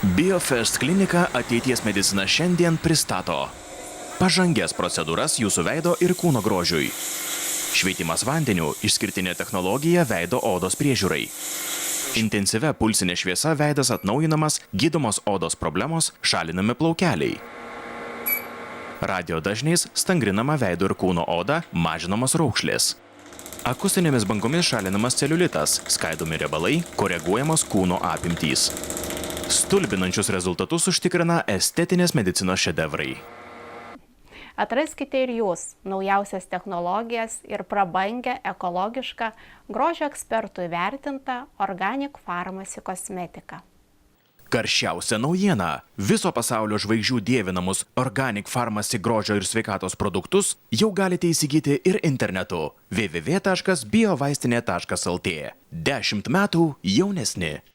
BioFest klinika ateities medicina šiandien pristato pažangias procedūras jūsų veido ir kūno grožiui. Šveitimas vandeniu – išskirtinė technologija veido odos priežiūrai. Intensyvia pulsinė šviesa veidas atnaujinamas, gydomos odos problemos, šalinami plaukeliai. Radio dažniais stangrinama veido ir kūno oda, mažinamos raukšlės. Akustinėmis bangomis šalinamas celiulitas, skaidomi riebalai, koreguojamos kūno apimtys. Stulbinančius rezultatus užtikrina estetinės medicinos šedevrai. Atraskite ir jūs naujausias technologijas ir prabangę, ekologišką, grožio ekspertų įvertintą Organic Pharmacy kosmetiką. Karščiausia naujiena. Viso pasaulio žvaigždžių dievinamus Organic Pharmacy grožio ir sveikatos produktus jau galite įsigyti ir internetu www.biovaistinė.lt. 10 metų jaunesni.